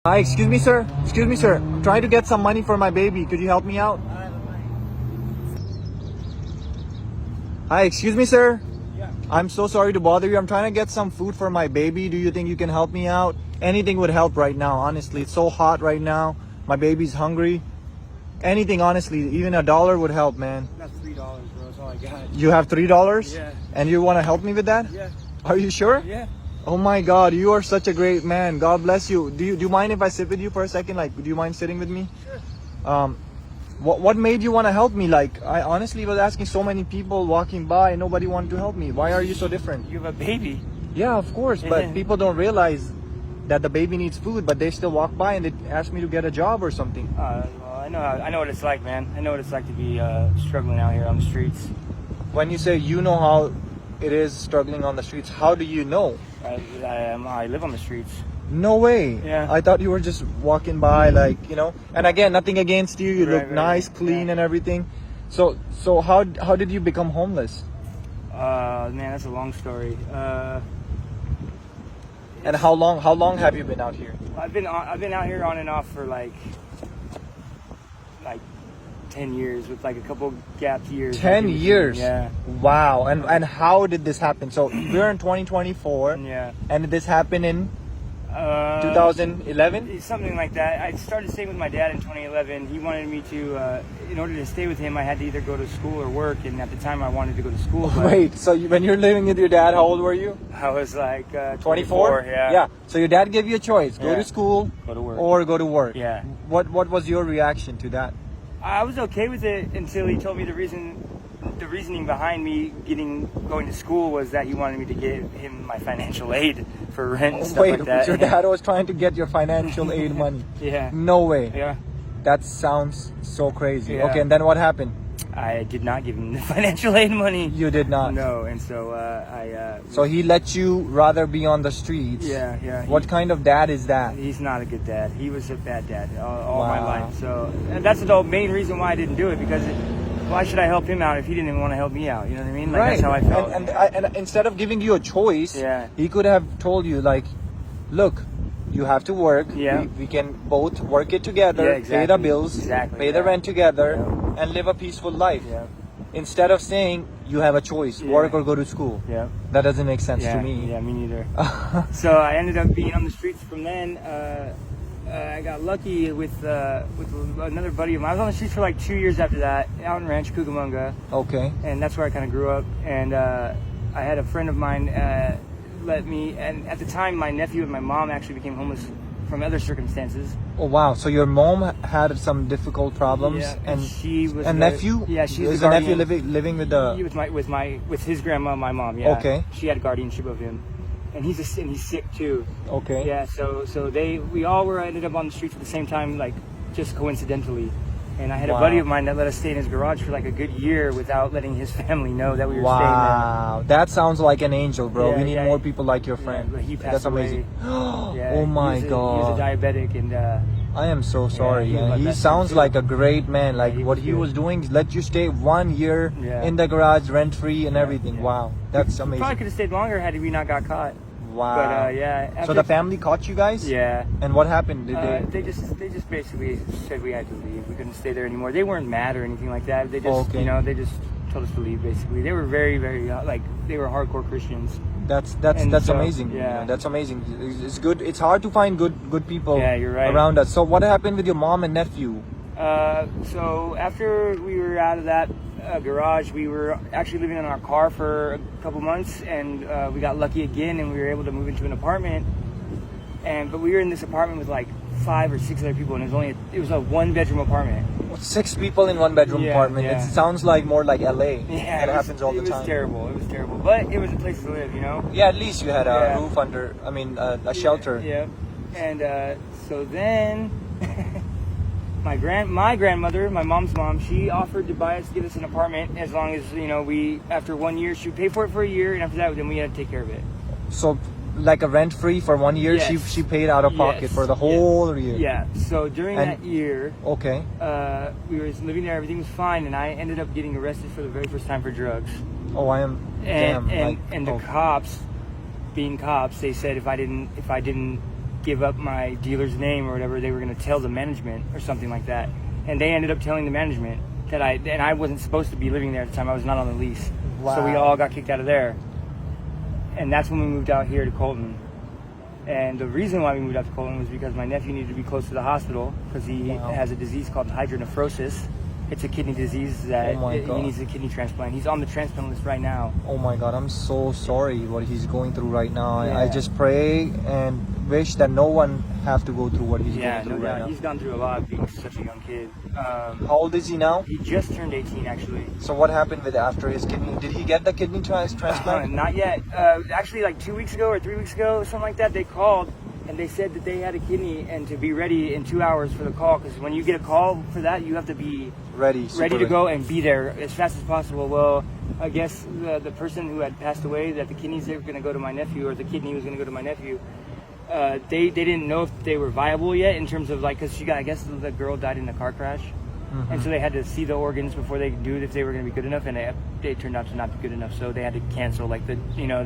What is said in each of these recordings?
Hi, excuse me, sir. Excuse me, sir. I'm trying to get some money for my baby. Could you help me out? Hi, excuse me, sir. Yeah. I'm so sorry to bother you. I'm trying to get some food for my baby. Do you think you can help me out? Anything would help right now, honestly. It's so hot right now. My baby's hungry. Anything, honestly. Even $1 would help, man. That's $3, bro. That's all I got. You have $3? Yeah. And you want to help me with that? Yeah. Are you sure? Yeah. Oh my God, you are such a great man. God bless you. Do you mind if I sit with you for a second? Like, do you mind sitting with me? Sure. What made you want to help me? Like, I honestly was asking so many people walking by and nobody wanted to help me. Why are you so different? You have a baby. Yeah, of course, but people don't realize that the baby needs food, but they still walk by and they ask me to get a job or something. Well, I know what it's like, man. I know what it's like to be struggling out here on the streets. When you say you know how it is struggling on the streets, how do you know? I live on the streets. No way. Yeah. I thought you were just walking by, like, you know. And again, nothing against you. You look Right, nice, clean, and everything. So how did you become homeless? Man, that's a long story. And how long have you been out here? I've been out here on and off for like 10 years with like a couple gap years. 10 years. Yeah. Wow. And how did this happen? So we're in 2024. Yeah. And did this happen in 2011? Something like that. I started staying with my dad in 2011. He wanted me to, in order to stay with him, I had to either go to school or work. And at the time, I wanted to go to school. But Wait, so when you're living with your dad, how old were you? I was like 24? Yeah. Yeah. So your dad gave you a choice: go Yeah. to school, Go to work. or go to work. Yeah. What was your reaction to that? I was okay with it until he told me the reasoning behind me going to school was that he wanted me to give him my financial aid for rent and stuff Wait, like that. your dad was trying to get your financial aid money? Yeah. No way. Yeah. That sounds so crazy. Yeah. Okay, and then what happened? I did not give him the financial aid money. You did not. No, and so So he let you rather be on the streets. Yeah. What kind of dad is that? He's not a good dad. He was a bad dad all my Wow. life. So and that's the main reason why I didn't do it, because why should I help him out if he didn't even want to help me out? You know what I mean? Like, Right. That's how I felt. And instead of giving you a choice, Yeah. he could have told you, like, look, you have to work. Yeah. We can both work it together, Yeah, pay the exactly. bills, Exactly, pay the yeah. rent together, and live a peaceful life. Yeah. Instead of saying you have a choice, Yeah. work or go to school. Yeah. That doesn't make sense Yeah, to me. Yeah, me neither. So I ended up being on the streets from then. I got lucky with another buddy of mine. I was on the streets for like 2 years after that, out in Rancho Cucamonga, Okay. and that's where I kind of grew up. And I had a friend of mine let me, and at the time my nephew and my mom actually became homeless from other circumstances. Oh wow! So your mom had some difficult problems, Yeah, and she was and the- nephew. Yeah, she's is the the nephew guardian. living with the. With his grandma, my mom. Yeah. Okay. She had guardianship of him, and he's sick too. Okay. Yeah, so we all ended up on the streets at the same time, like just coincidentally. And I had a Wow. buddy of mine that let us stay in his garage for like a good year without letting his family know that we were Wow, that sounds like an angel, bro. Yeah, we need yeah. more people like your staying there. friend. Yeah, but he passed That's away. amazing. Yeah, Oh my He God. was a diabetic, and I am so sorry. he was man. my He best sounds friend, too. like a great man. Like he what was he good. was doing, let you stay 1 year Yeah. in the garage, rent free, and Yeah, everything. yeah. Wow, that's probably amazing. could have stayed longer had we not got caught. Wow. But yeah. So after- the family caught you guys? Yeah. And what happened? Did They just basically said we had to leave. We couldn't stay there anymore. They weren't mad or anything like that. They just Okay. they just told us to leave. Basically, they were very they were hardcore Christians. That's And so, amazing. yeah. That's amazing. It's good. It's hard to find good people Yeah, you're right. around us. So what happened with your mom and nephew? So after we were out of that garage, we were actually living in our car for a couple months, and we got lucky again, and we were able to move into an apartment. But we were in this apartment with like 5 or 6 other people, and it was a 1-bedroom apartment. 6 people in 1-bedroom Yeah, apartment. yeah. It sounds like more like LA. Yeah, That happens all the time. It was terrible. It was terrible, but it was a place to live, you know. Yeah, at least you had a Yeah. roof under. I mean, a shelter. Yeah. And so then my grandmother, my mom's mom, she offered to give us an apartment as long as, after 1 year, she would pay for it for a year, and after that, then we had to take care of it. So, like a rent free for 1 year, Yes. she paid out of pocket Yes. for the whole year. Yeah. So during And- that year, Okay. we were living there, everything was fine, and I ended up getting arrested for the very first time for drugs. Oh, I am. Damn. And the oh. cops, being cops, they said if I didn't give up my dealer's name or whatever, they were going to tell the management or something like that. And they ended up telling the management that I wasn't supposed to be living there at the time. I was not on the lease. Wow. So we all got kicked out of there. And that's when we moved out here to Colton. And the reason why we moved out to Colton was because my nephew needed to be close to the hospital because he has a disease called hydronephrosis. It's a kidney disease that he needs a kidney transplant. He's on the transplant list right now. Oh my God, I'm so sorry what he's going through right now. Yeah. I just pray and wish that no one have to go through what he's going through right now. He's gone through a lot being such a young kid. How old is he now? He just turned 18 actually. So what happened with after his kidney? Did he get the kidney transplant? Not yet. Actually, like 2 weeks ago or 3 weeks ago, something like that, they called and they said that they had a kidney and to be ready in 2 hours for the call. Because when you get a call for that, you have to be ready to go and be there as fast as possible. Well, I guess the person who had passed away, that the kidneys were going to go to my nephew, or the kidney was going to go to my nephew. They didn't know if they were viable yet in terms of like, because I guess the girl died in a car crash. And so they had to see the organs before they could do it if they were going to be good enough, and they turned out to not be good enough. So they had to cancel. Like they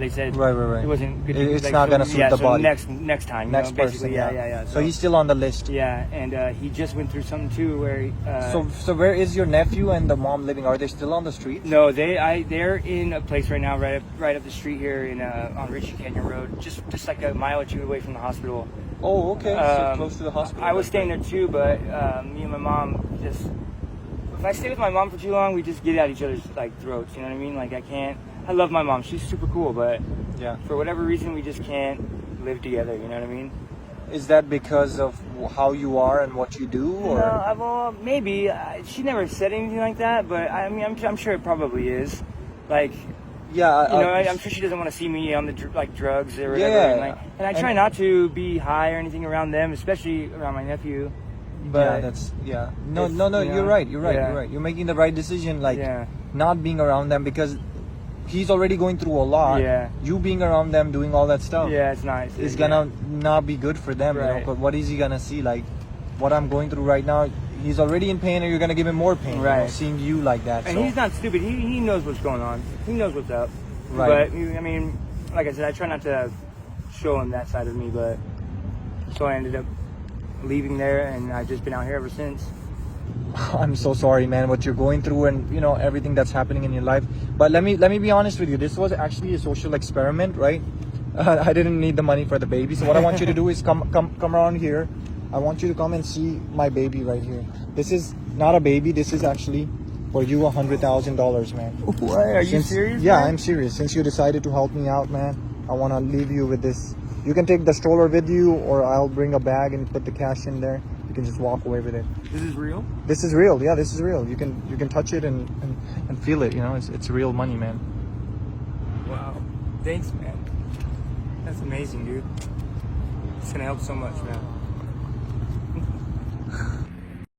said, right. it wasn't good. It's like, not going to suit the body. Next time, next person. Yeah. So he's still on the list. Yeah, and he just went through something too where. So where is your nephew and the mom living? Are they still on the street? No, they're in a place right now, right up the street here in on Ritchie Canyon Road, just like a mile or two away from the hospital. Oh, okay. So close to the hospital. I was staying there too, but me and my mom just. If I stay with my mom for too long, we just get at each other's like throats. You know what I mean? Like I can't. I love my mom. She's super cool, but for whatever reason, we just can't live together. You know what I mean? Is that because of how you are and what you do, or? No, well, maybe. She never said anything like that, but I mean, I'm sure it probably is. Like, I'm sure she doesn't want to see me on the drugs or whatever. And I try not to be high or anything around them, especially around my nephew. But No. You're right. You're making the right decision. Not being around them because he's already going through a lot. Yeah. You being around them, doing all that stuff. Yeah, it's nice. It's gonna not be good for them. Right. You know, but what is he gonna see? Like, what I'm going through right now. He's already in pain, and you're gonna give him more pain. Right. You know, seeing you like that. And he's not stupid. He knows what's going on. He knows what's up. Right. But I mean, like I said, I try not to show him that side of me. But so I ended up leaving there, and I've just been out here ever since. I'm so sorry, man, what you're going through and everything that's happening in your life. But let me be honest with you. This was actually a social experiment, right? I didn't need the money for the baby. So what I want you to do is come around here. I want you to come and see my baby right here. This is not a baby. This is actually for you $100,000, man. What? Are you serious? Yeah, man? I'm serious. Since you decided to help me out, man, I want to leave you with this. You can take the stroller with you, or I'll bring a bag and put the cash in there. You can just walk away with it. This is real? This is real. Yeah, this is real. You can touch it and feel it. It's real money, man. Wow. Thanks, man. That's amazing, dude. It's gonna help so much, man.